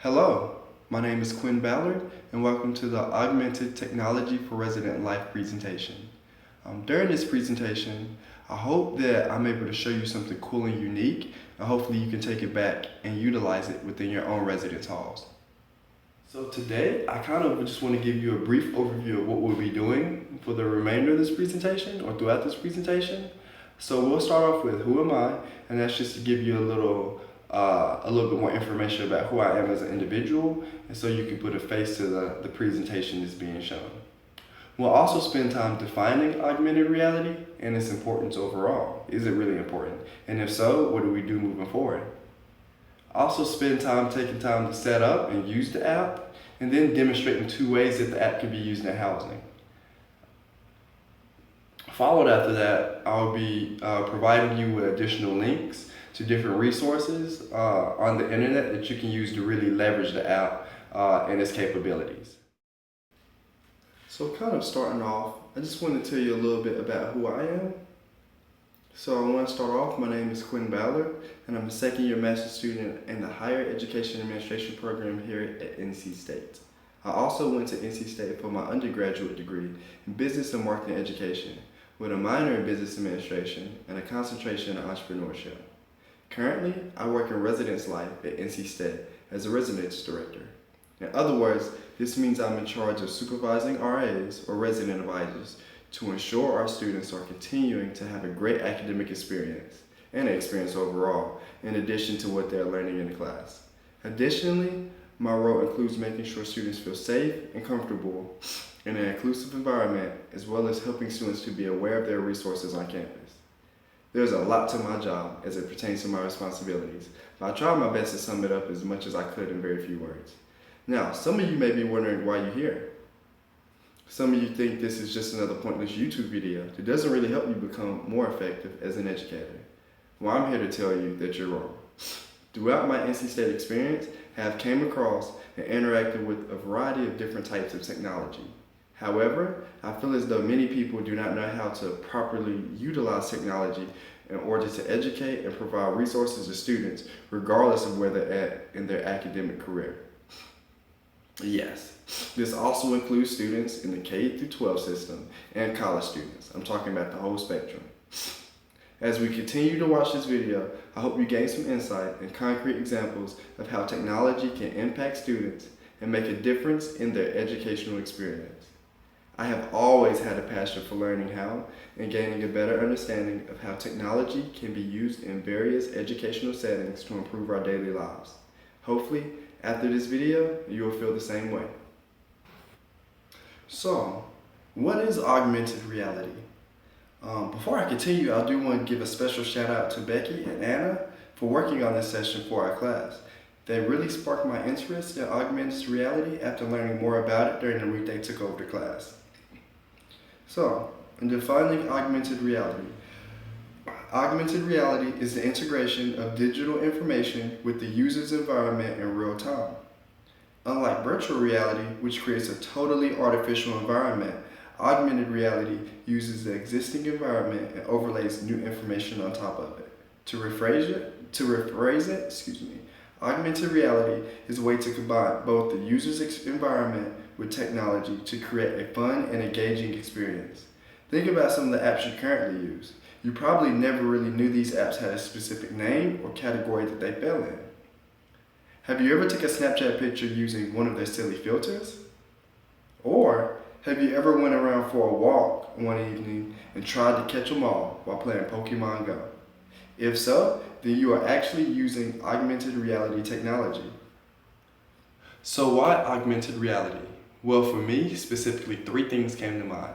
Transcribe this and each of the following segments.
Hello, my name is Quinn Ballard, and welcome to the Augmented Technology for Resident Life presentation. During this presentation, I hope that I'm able to show you something cool and unique, and hopefully you can take it back and utilize it within your own residence halls. So today, I kind of just want to give you a brief overview of what we'll be doing for the remainder of this presentation, or throughout this presentation. So we'll start off with who am I, and that's just to give you a little bit more information about who I am as an individual, and so you can put a face to the presentation that's being shown. We'll also spend time defining augmented reality and its importance overall. Is it really important? And if so, what do we do moving forward? Also spend time taking time to set up and use the app, and then demonstrating 2 ways that the app can be used in housing. Followed after that, I'll be providing you with additional links to different resources on the internet that you can use to really leverage the app and its capabilities. So kind of starting off, I just want to tell you a little bit about who I am. So I want to start off, my name is Quinn Ballard, and I'm a second-year master's student in the Higher Education Administration program here at NC State. I also went to NC State for my undergraduate degree in Business and Marketing Education, with a minor in Business Administration and a concentration in Entrepreneurship. Currently, I work in residence life at NC State as a residence director. In other words, this means I'm in charge of supervising RAs, or resident advisors, to ensure our students are continuing to have a great academic experience and experience overall, in addition to what they're learning in the class. Additionally, my role includes making sure students feel safe and comfortable in an inclusive environment, as well as helping students to be aware of their resources on campus. There's a lot to my job as it pertains to my responsibilities, but I tried my best to sum it up as much as I could in very few words. Now, some of you may be wondering why you're here. Some of you think this is just another pointless YouTube video that doesn't really help you become more effective as an educator. Well, I'm here to tell you that you're wrong. Throughout my NC State experience, I have came across and interacted with a variety of different types of technology. However, I feel as though many people do not know how to properly utilize technology in order to educate and provide resources to students, regardless of where they're at in their academic career. Yes, this also includes students in the K-12 system and college students. I'm talking about the whole spectrum. As we continue to watch this video, I hope you gain some insight and concrete examples of how technology can impact students and make a difference in their educational experience. I have always had a passion for learning how and gaining a better understanding of how technology can be used in various educational settings to improve our daily lives. Hopefully, after this video, you will feel the same way. So, what is augmented reality? Before I continue, I do want to give a special shout out to Becky and Anna for working on this session for our class. They really sparked my interest in augmented reality after learning more about it during the week they took over the class. So, in defining augmented reality is the integration of digital information with the user's environment in real time. Unlike virtual reality, which creates a totally artificial environment, augmented reality uses the existing environment and overlays new information on top of it. To rephrase it, augmented reality is a way to combine both the user's environment with technology to create a fun and engaging experience. Think about some of the apps you currently use. You probably never really knew these apps had a specific name or category that they fell in. Have you ever taken a Snapchat picture using one of their silly filters? Or have you ever went around for a walk one evening and tried to catch them all while playing Pokemon Go? If so, then you are actually using augmented reality technology. So why augmented reality? Well, for me, specifically 3 things came to mind.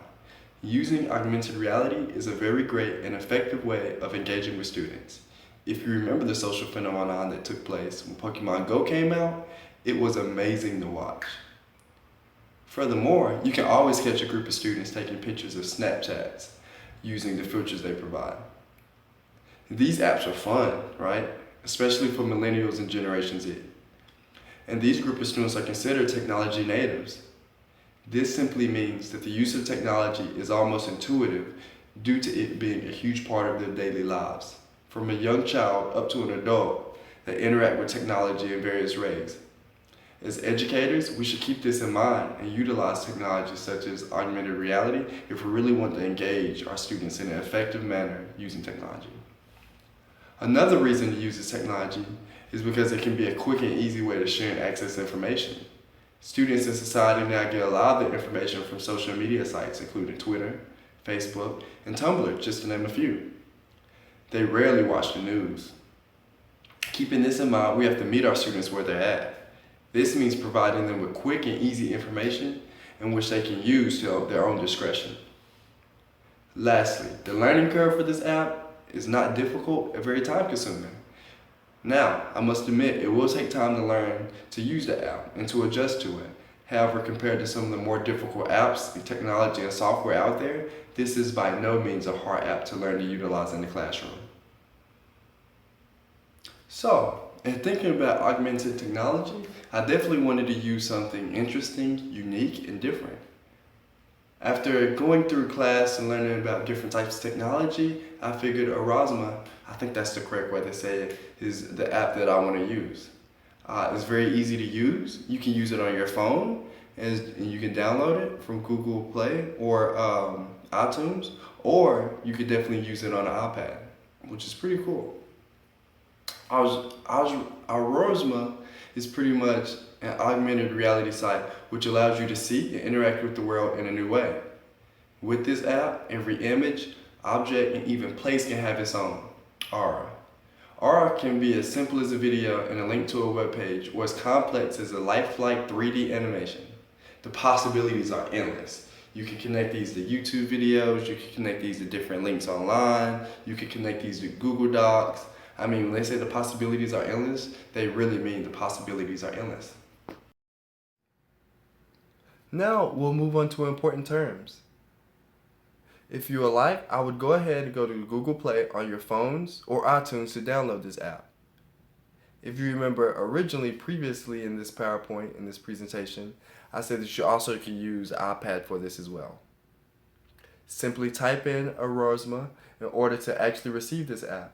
Using augmented reality is a very great and effective way of engaging with students. If you remember the social phenomenon that took place when Pokemon Go came out, it was amazing to watch. Furthermore, you can always catch a group of students taking pictures of Snapchats using the filters they provide. These apps are fun, right? Especially for millennials and Generation Z. And these group of students are considered technology natives. This simply means that the use of technology is almost intuitive due to it being a huge part of their daily lives. From a young child up to an adult, that interact with technology in various ways. As educators, we should keep this in mind and utilize technology such as augmented reality if we really want to engage our students in an effective manner using technology. Another reason to use this technology is because it can be a quick and easy way to share and access information. Students in society now get a lot of their information from social media sites, including Twitter, Facebook, and Tumblr, just to name a few. They rarely watch the news. Keeping this in mind, we have to meet our students where they're at. This means providing them with quick and easy information in which they can use to their own discretion. Lastly, the learning curve for this app is not difficult and very time consuming. Now, I must admit, it will take time to learn to use the app and to adjust to it. However, compared to some of the more difficult apps, the technology and software out there, this is by no means a hard app to learn to utilize in the classroom. So, in thinking about augmented technology, I definitely wanted to use something interesting, unique, and different. After going through class and learning about different types of technology, I figured Aurosma, I think that's the correct way to say it, is the app that I want to use. It's very easy to use. You can use it on your phone, and you can download it from Google Play or iTunes, or you could definitely use it on an iPad, which is pretty cool. Aurosma is pretty much an augmented reality site which allows you to see and interact with the world in a new way. With this app, every image, object, and even place can have its own aura. Aura can be as simple as a video and a link to a web page, or as complex as a lifelike 3D animation. The possibilities are endless. You can connect these to YouTube videos, you can connect these to different links online, you can connect these to Google Docs. I mean, when they say the possibilities are endless, they really mean the possibilities are endless. Now we'll move on to important terms. If you would like, I would go ahead and go to Google Play on your phones or iTunes to download this app. If you remember previously in this PowerPoint, in this presentation, I said that you also can use iPad for this as well. Simply type in Aurosma in order to actually receive this app.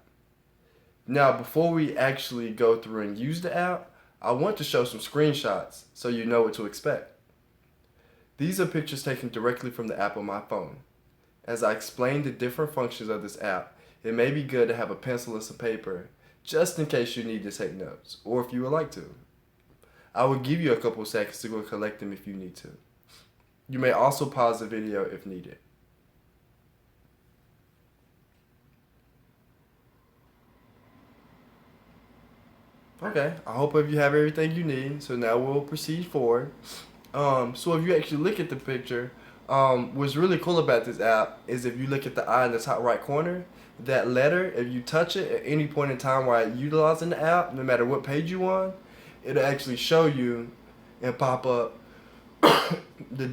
Now, before we actually go through and use the app, I want to show some screenshots so you know what to expect. These are pictures taken directly from the app on my phone. As I explain the different functions of this app, it may be good to have a pencil and some paper just in case you need to take notes, or if you would like to. I will give you a couple seconds to go collect them if you need to. You may also pause the video if needed. Okay, I hope you have everything you need, so now we'll proceed forward. So if you actually look at the picture, what's really cool about this app is if you look at the eye in the top right corner, that letter, if you touch it at any point in time while utilizing the app, no matter what page you're on, it'll actually show you and pop up the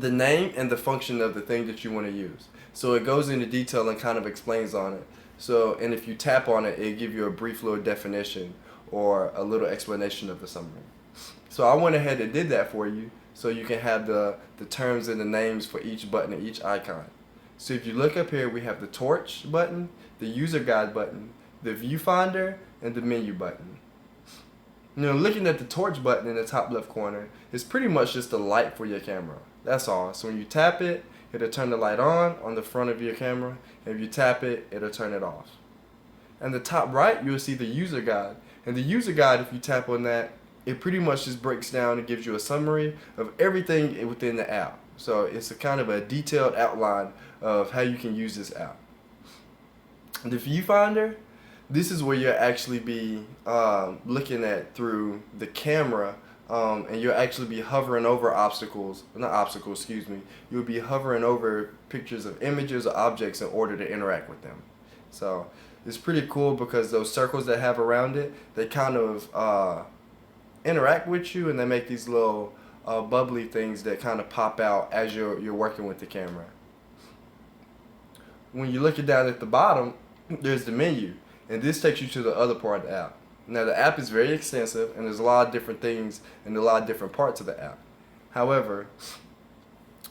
name and the function of the thing that you want to use. So it goes into detail and kind of explains on it. So, and if you tap on it, it'll give you a brief little definition or a little explanation of the summary. So I went ahead and did that for you so you can have the terms and the names for each button and each icon. So if you look up here, we have the torch button, the user guide button, the viewfinder, and the menu button. You know, looking at the torch button in the top left corner is pretty much just a light for your camera. That's all. So when you tap it, it'll turn the light on the front of your camera. And if you tap it, it'll turn it off. And the top right, you'll see the user guide. And the user guide, if you tap on that, it pretty much just breaks down and gives you a summary of everything within the app. So it's a kind of a detailed outline of how you can use this app. The viewfinder, this is where you'll actually be looking at through the camera, and you'll actually be hovering over you'll be hovering over pictures of images or objects in order to interact with them. So it's pretty cool because those circles that have around it, they kind of interact with you, and they make these little bubbly things that kind of pop out as you're working with the camera. When you're looking down at the bottom, there's the menu, and this takes you to the other part of the app. Now the app is very extensive, and there's a lot of different things and a lot of different parts of the app. However,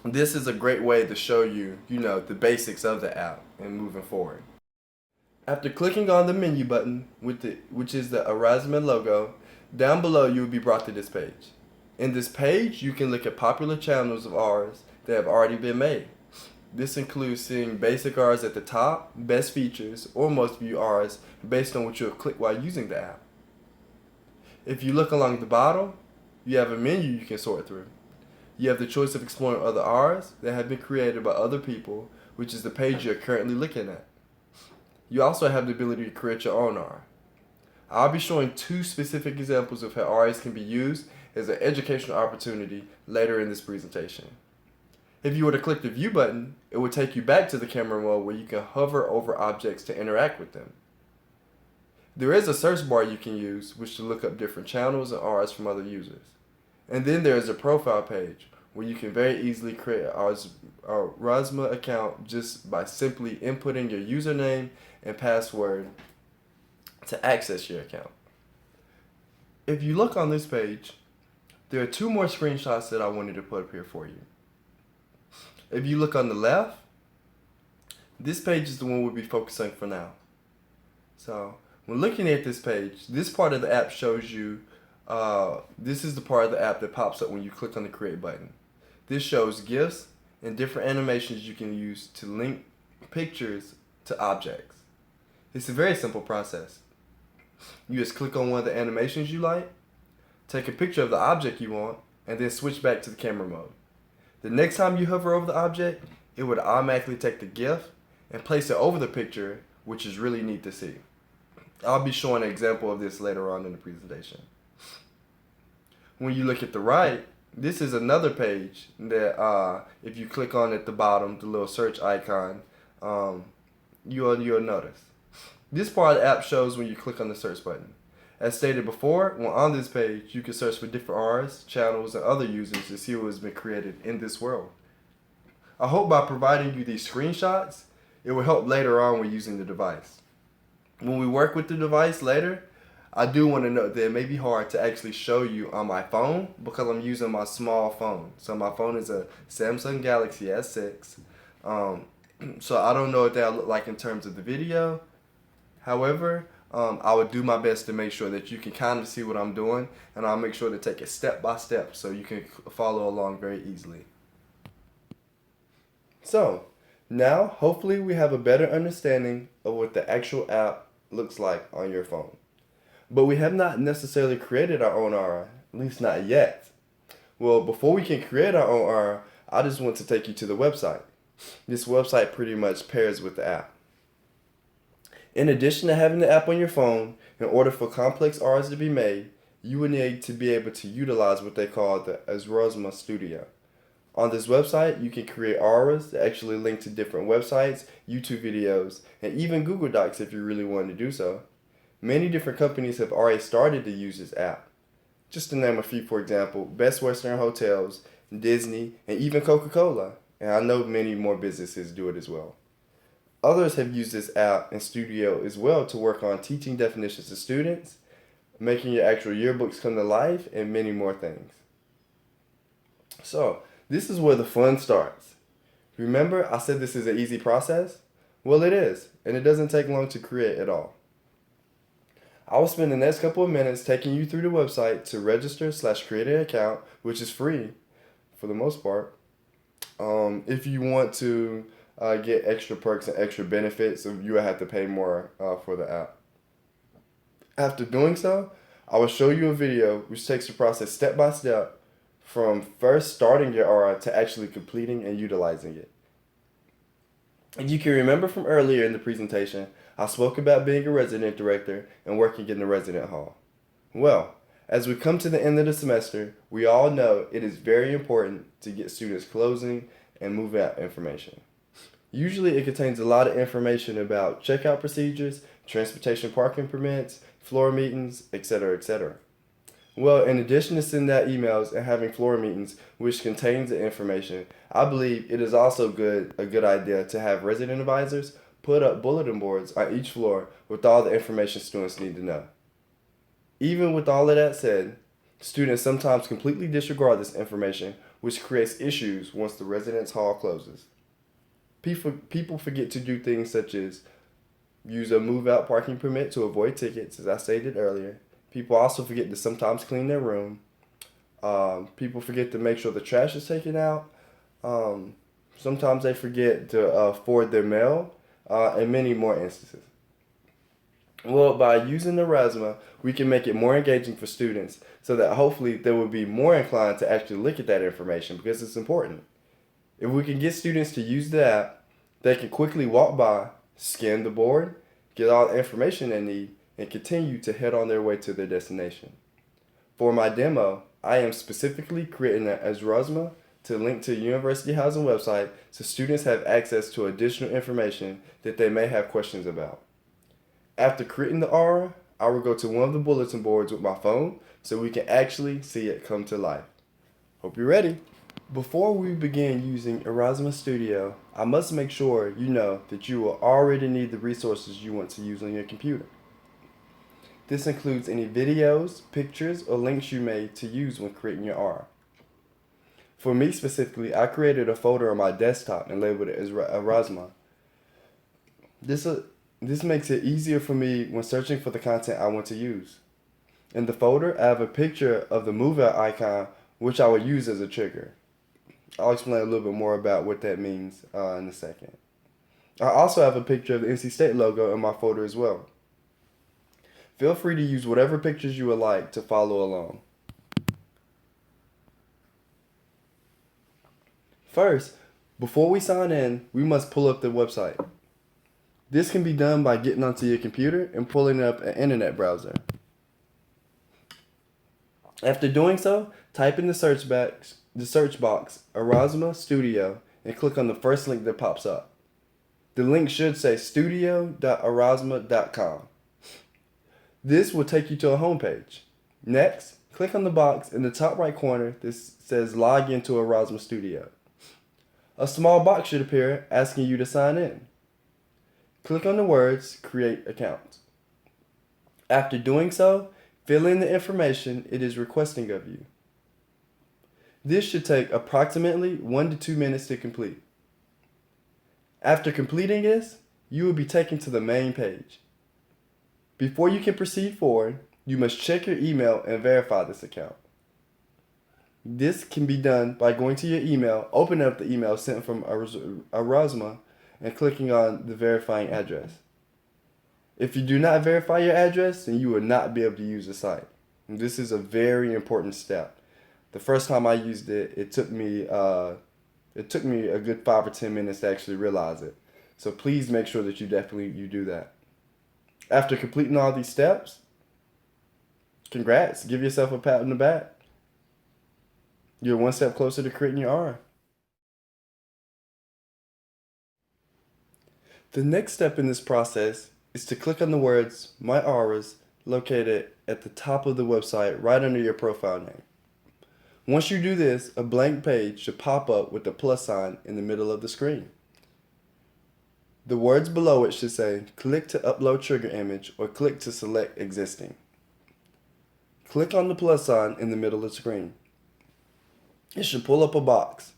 this is a great way to show you, the basics of the app and moving forward. After clicking on the menu button, which is the Aurosma logo, Down below, you will be brought to this page. In this page, you can look at popular channels of ours that have already been made. This includes seeing basic R's at the top, best features, or most view R's based on what you'll click while using the app. If you look along the bottom, you have a menu you can sort through. You have the choice of exploring other R's that have been created by other people, which is the page you're currently looking at. You also have the ability to create your own R. I'll be showing 2 specific examples of how R's can be used as an educational opportunity later in this presentation. If you were to click the View button, it will take you back to the camera mode where you can hover over objects to interact with them. There is a search bar you can use, which to look up different channels and R's from other users. And then there is a profile page, where you can very easily create a Rosma account just by simply inputting your username and password to access your account. If you look on this page, there are 2 more screenshots that I wanted to put up here for you. If you look on the left, this page is the one we'll be focusing for now. So when looking at this page, this part of the app shows you, this is the part of the app that pops up when you click on the create button. This shows GIFs and different animations you can use to link pictures to objects. It's a very simple process. You just click on one of the animations you like, take a picture of the object you want, and then switch back to the camera mode. The next time you hover over the object, it would automatically take the GIF and place it over the picture, which is really neat to see. I'll be showing an example of this later on in the presentation. When you look at the right, this is another page that if you click on at the bottom, the little search icon, you'll notice. This part of the app shows when you click on the search button. As stated before, when on this page, you can search for different R's, channels, and other users to see what has been created in this world. I hope by providing you these screenshots, it will help later on when using the device. When we work with the device later, I do want to note that it may be hard to actually show you on my phone because I'm using my small phone. So my phone is a Samsung Galaxy S6. So I don't know what that'll look like in terms of the video. However, I would do my best to make sure that you can kind of see what I'm doing, and I'll make sure to take it step by step so you can follow along very easily. So now hopefully we have a better understanding of what the actual app looks like on your phone. But we have not necessarily created our own R, at least not yet. Well, before we can create our own R, I just want to take you to the website. This website pretty much pairs with the app. In addition to having the app on your phone, in order for complex R's to be made, you would need to be able to utilize what they call the Rosma Studio. On this website, you can create R's that actually link to different websites, YouTube videos, and even Google Docs if you really want to do so. Many different companies have already started to use this app. Just to name a few, for example, Best Western Hotels, Disney, and even Coca-Cola. And I know many more businesses do it as well. Others have used this app and Studio as well to work on teaching definitions to students, making your actual yearbooks come to life, and many more things. So, this is where the fun starts. Remember, I said this is an easy process? Well, it is, and it doesn't take long to create at all. I will spend the next couple of minutes taking you through the website to register/create an account, which is free for the most part. If you want to get extra perks and extra benefits, you will have to pay more for the app. After doing so, I will show you a video which takes the process step by step from first starting your R to actually completing and utilizing it. And you can remember from earlier in the presentation, I spoke about being a resident director and working in the resident hall. Well, as we come to the end of the semester, we all know it is very important to get students closing and move out information. Usually it contains a lot of information about checkout procedures, transportation parking permits, floor meetings, etc., etc. Well, in addition to sending out emails and having floor meetings, which contains the information, I believe it is also a good idea to have resident advisors put up bulletin boards on each floor with all the information students need to know. Even with all of that said, students sometimes completely disregard this information, which creates issues once the residence hall closes. People forget to do things such as use a move-out parking permit to avoid tickets, as I stated earlier, People also forget to sometimes clean their room. People forget to make sure the trash is taken out. Um, Sometimes they forget to forward their mail, and many more instances. Well, by using Erasmus, we can make it more engaging for students so that hopefully they will be more inclined to actually look at that information because it's important. If we can get students to use the app, they can quickly walk by, scan the board, get all the information they need, and continue to head on their way to their destination. For my demo, I am specifically creating an Erasmus to link to University Housing website so students have access to additional information that they may have questions about. After creating the aura, I will go to one of the bulletin boards with my phone so we can actually see it come to life. Hope you're ready. Before we begin using Erasmus Studio, I must make sure you know that you will already need the resources you want to use on your computer. This includes any videos, pictures, or links you made to use when creating your aura. For me specifically, I created a folder on my desktop and labeled it as Erasmus. This makes it easier for me when searching for the content I want to use. In the folder, I have a picture of the move out icon, which I will use as a trigger. I'll explain a little bit more about what that means in a second. I also have a picture of the NC State logo in my folder as well. Feel free to use whatever pictures you would like to follow along. First, before we sign in, we must pull up the website. This can be done by getting onto your computer and pulling up an internet browser. After doing so, type in the search box Erasmus Studio and click on the first link that pops up. The link should say studio.erasmus.com. This will take you to a homepage. Next, click on the box in the top right corner that says Log into Erasmus Studio. A small box should appear asking you to sign in. Click on the words Create Account. After doing so, fill in the information it is requesting of you. This should take approximately 1 to 2 minutes to complete. After completing this, you will be taken to the main page. Before you can proceed forward, you must check your email and verify this account. This can be done by going to your email, opening up the email sent from Erasmus, and clicking on the verifying address. If you do not verify your address, then you will not be able to use the site. And this is a very important step. The first time I used it, it took me a good 5 or 10 minutes to actually realize it. So please make sure that you do that. After completing all these steps, congrats, give yourself a pat on the back. You're one step closer to creating your aura. The next step in this process is to click on the words My Auras located at the top of the website right under your profile name. Once you do this, a blank page should pop up with the plus sign in the middle of the screen. The words below it should say click to upload trigger image or click to select existing. Click on the plus sign in the middle of the screen. It should pull up a box.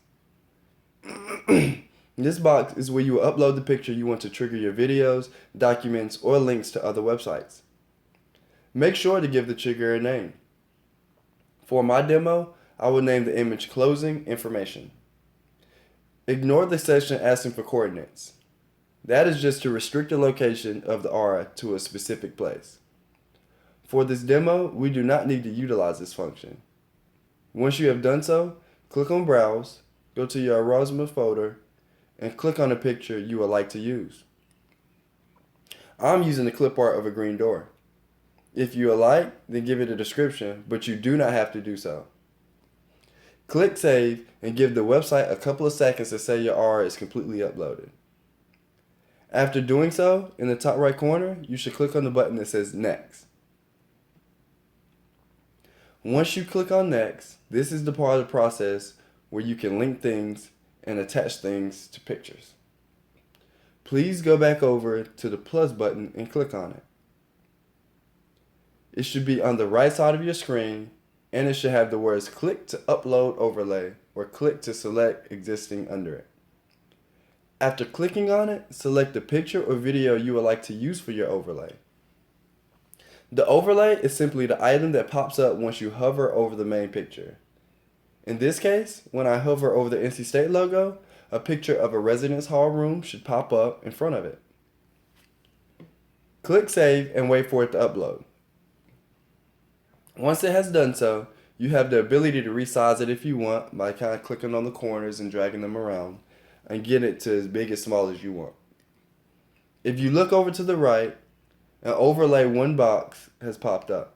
This box is where you will upload the picture you want to trigger your videos, documents, or links to other websites. Make sure to give the trigger a name. For my demo, I will name the image Closing Information. Ignore the section asking for coordinates. That is just to restrict the location of the aura to a specific place. For this demo, we do not need to utilize this function. Once you have done so, click on Browse, go to your Erasmus folder, and click on the picture you would like to use. I'm using the clip art of a green door. If you would like, then give it a description, but you do not have to do so. Click Save and give the website a couple of seconds to say your aura is completely uploaded. After doing so, in the top right corner, you should click on the button that says Next. Once you click on Next, this is the part of the process where you can link things and attach things to pictures. Please go back over to the plus button and click on it. It should be on the right side of your screen, and it should have the words click to upload overlay or click to select existing under it. After clicking on it, select the picture or video you would like to use for your overlay. The overlay is simply the item that pops up once you hover over the main picture. In this case, when I hover over the NC State logo, a picture of a residence hall room should pop up in front of it. Click Save and wait for it to upload. Once it has done so, you have the ability to resize it if you want by kind of clicking on the corners and dragging them around and get it to as big or small as you want. If you look over to the right, an overlay one box has popped up.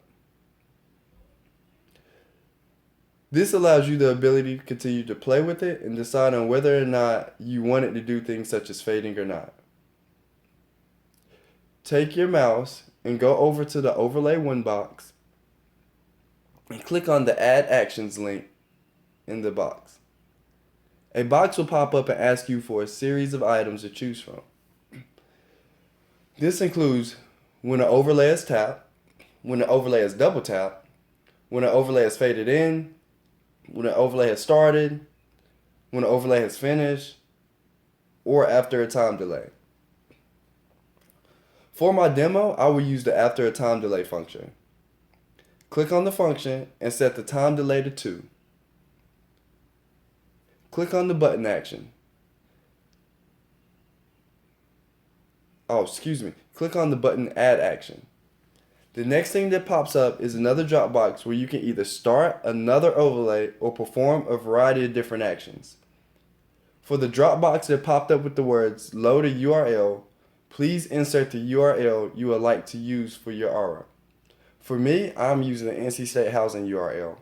This allows you the ability to continue to play with it and decide on whether or not you want it to do things such as fading or not. Take your mouse and go over to the overlay one box and click on the Add Actions link in the box. A box will pop up and ask you for a series of items to choose from. This includes when an overlay is tapped, when an overlay is double tapped, when an overlay is faded in, when an overlay has started, when an overlay has finished, or after a time delay. For my demo, I will use the after a time delay function. Click on the function and set the time delay to 2. Click on the button action. Click on the button Add Action. The next thing that pops up is another drop box where you can either start another overlay or perform a variety of different actions. For the drop box that popped up with the words load a URL, please insert the URL you would like to use for your aura. For me, I'm using the NC State housing URL.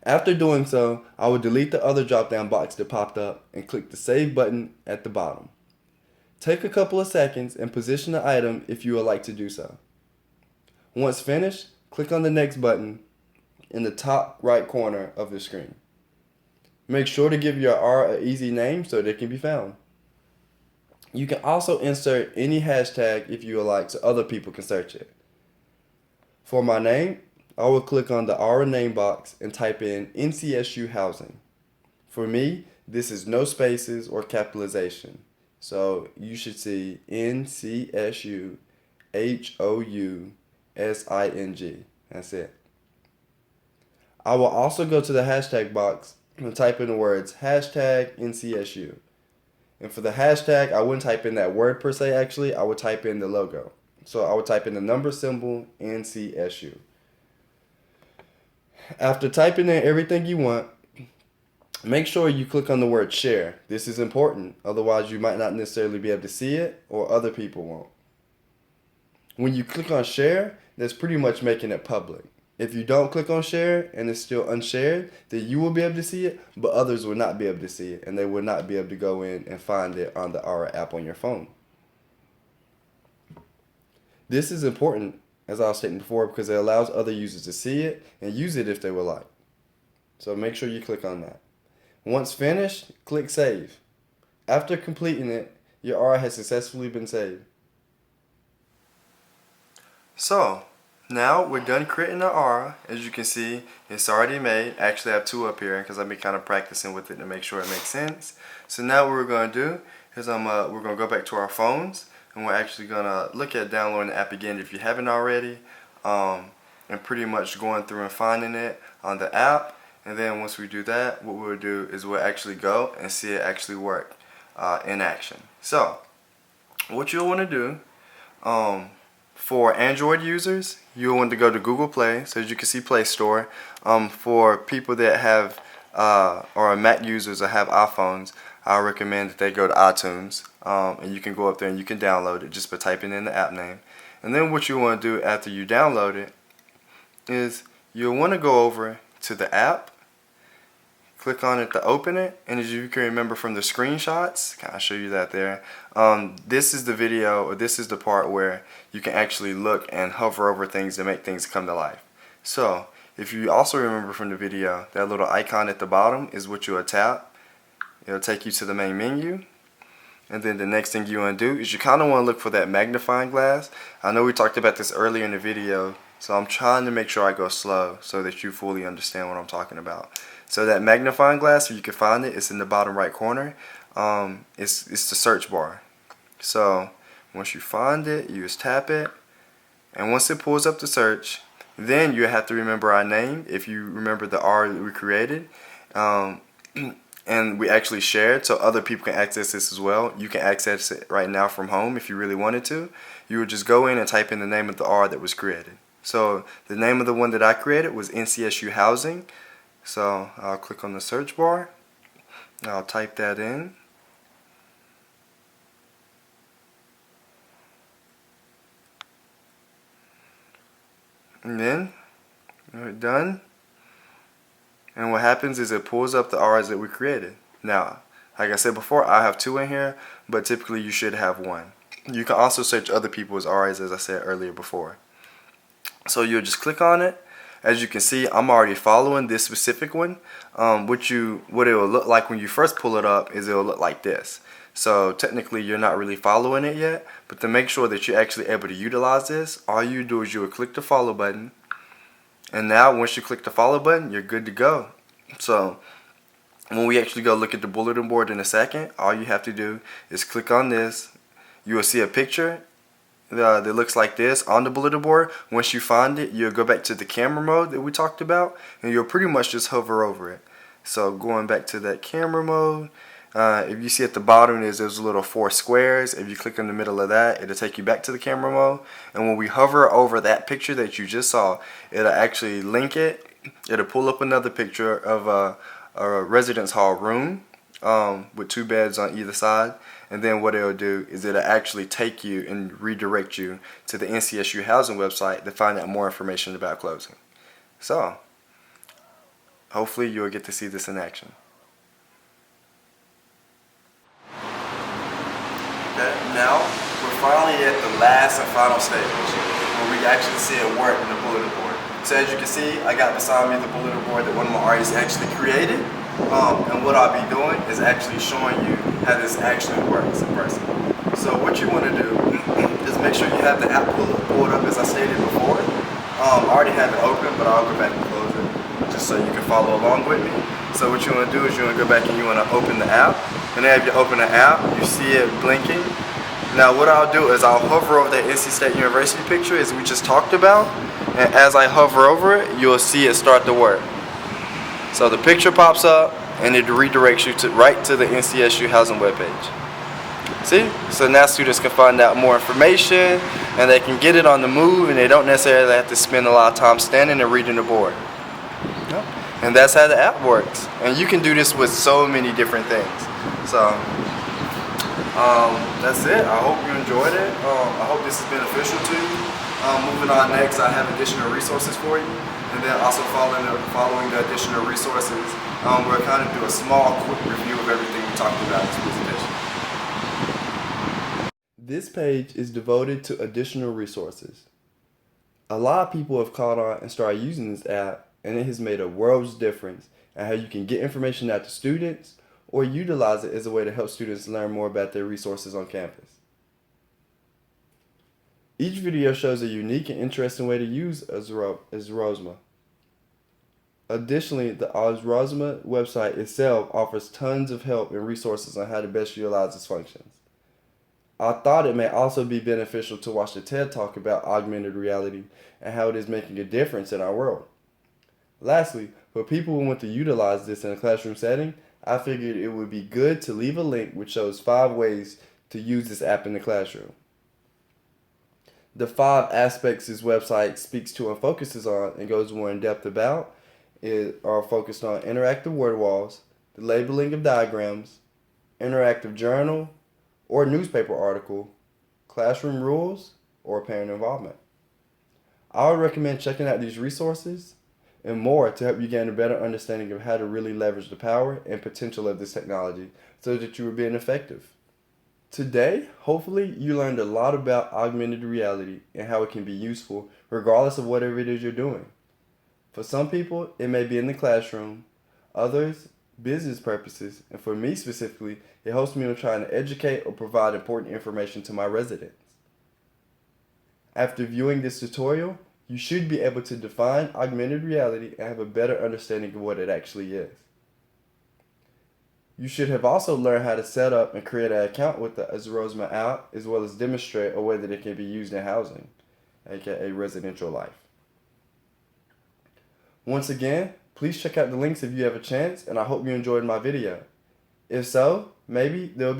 After doing so, I will delete the other drop-down box that popped up and click the Save button at the bottom. Take a couple of seconds and position the item if you would like to do so. Once finished, click on the Next button in the top right corner of the screen. Make sure to give your aura an easy name so that it can be found. You can also insert any hashtag if you would like so other people can search it. For my name, I will click on the aura name box and type in NCSU housing. For me, this is no spaces or capitalization. So you should see NCSU HOUSING. That's it. I will also go to the hashtag box and type in the words hashtag NCSU. And for the hashtag, I wouldn't type in that word per se actually, I would type in the logo. So I would type in the number symbol NCSU. After typing in everything you want, make sure you click on the word share. This is important, otherwise you might not necessarily be able to see it or other people won't. When you click on share, that's pretty much making it public. If you don't click on share and it's still unshared, then you will be able to see it, but others will not be able to see it and they will not be able to go in and find it on the Aura app on your phone. This is important, as I was stating before, because it allows other users to see it and use it if they would like. So make sure you click on that. Once finished, click Save. After completing it, your aura has successfully been saved. So, now we're done creating our aura. As you can see, it's already made. Actually, I have 2 up here because I've been kind of practicing with it to make sure it makes sense. So now what we're going to do is we're going to go back to our phones and we're actually going to look at downloading the app again if you haven't already, and pretty much going through and finding it on the app. And then once we do that, what we'll do is we'll actually go and see it actually work in action. So what you'll want to do, for Android users, you'll want to go to Google Play, so as you can see Play Store. For people that have or Mac users that have iPhones, I recommend that they go to iTunes, and you can go up there and you can download it just by typing in the app name. And then what you want to do after you download it is you'll want to go over to the app, click on it to open it, and as you can remember from the screenshots, I'll show you that there. This is the video, or this is the part where you can actually look and hover over things to make things come to life. So if you also remember from the video, that little icon at the bottom is what you'll tap. It'll take you to the main menu. And then the next thing you want to do is you kind of want to look for that magnifying glass. I know we talked about this earlier in the video, so I'm trying to make sure I go slow so that you fully understand what I'm talking about. So that magnifying glass, if you can find it, it's in the bottom right corner. It's the search bar. So once you find it, you just tap it, And once it pulls up the search, then you have to remember our name if you remember the R that we created. And we actually shared so other people can access this as well. You can access it right now from home if you really wanted to. You would just go in and type in the name of the R that was created. So the name of the one that I created was NCSU Housing. So I'll click on the search bar. I'll type that in. And then we're done. And what happens is it pulls up the R's that we created. Now, like I said before, I have 2 in here, but typically you should have 1. You can also search other people's R's, as I said earlier before. So you'll just click on it. As you can see, I'm already following this specific one. What it will look like when you first pull it up is it will look like this. So technically you're not really following it yet, but to make sure that you're actually able to utilize this, all you do is you will click the follow button. And now once you click the follow button, you're good to go. So when we actually go look at the bulletin board in a second, all you have to do is click on this. You will see a picture that looks like this on the bulletin board. Once you find it, you'll go back to the camera mode that we talked about, and you'll pretty much just hover over it. So going back to that camera mode, if you see at the bottom there's those little 4 squares. If you click in the middle of that, it'll take you back to the camera mode. And when we hover over that picture that you just saw, it'll actually link it. It'll pull up another picture of a residence hall room with 2 beds on either side. And then what it'll do is it'll actually take you and redirect you to the NCSU housing website to find out more information about closing. So hopefully you'll get to see this in action. Okay, now we're finally at the last and final stage where we actually see it work in the bulletin board. So as you can see, I got beside me the bulletin board that one of my artists actually created. And what I'll be doing is actually showing you how this actually works in person. So what you want to do is make sure you have the app pulled up as I stated before. I already have it open, but I'll go back and close it just so you can follow along with me. So what you want to do is you want to go back and you want to open the app. And then if you open the app, you see it blinking. Now what I'll do is I'll hover over that NC State University picture as we just talked about. And as I hover over it, you'll see it start to work. So the picture pops up and it redirects you right to the NCSU housing webpage. See? So now students can find out more information and they can get it on the move, and they don't necessarily have to spend a lot of time standing and reading the board. And that's how the app works. And you can do this with so many different things. So that's it. I hope you enjoyed it. I hope this is beneficial to you. Moving on next, I have additional resources for you. And then also following the additional resources, we'll kind of do a small quick review of everything we talked about in this presentation. This page is devoted to additional resources. A lot of people have caught on and started using this app, and it has made a world's difference in how you can get information out to students or utilize it as a way to help students learn more about their resources on campus. Each video shows a unique and interesting way to use Augmented. Additionally, the Augmented website itself offers tons of help and resources on how to best utilize its functions. I thought it may also be beneficial to watch the TED Talk about augmented reality and how it is making a difference in our world. Lastly, for people who want to utilize this in a classroom setting, I figured it would be good to leave a link which shows 5 ways to use this app in the classroom. The 5 aspects this website speaks to and focuses on and goes more in depth about are focused on interactive word walls, the labeling of diagrams, interactive journal or newspaper article, classroom rules, or parent involvement. I would recommend checking out these resources and more to help you gain a better understanding of how to really leverage the power and potential of this technology so that you are being effective. Today, hopefully, you learned a lot about augmented reality and how it can be useful regardless of whatever it is you're doing. For some people, it may be in the classroom, others, business purposes, and for me specifically, it helps me in trying to educate or provide important information to my residents. After viewing this tutorial, you should be able to define augmented reality and have a better understanding of what it actually is. You should have also learned how to set up and create an account with the Augmented app, as well as demonstrate a way that it can be used in housing. aka residential life. Once again, please check out the links if you have a chance, and I hope you enjoyed my video. If so, maybe there'll be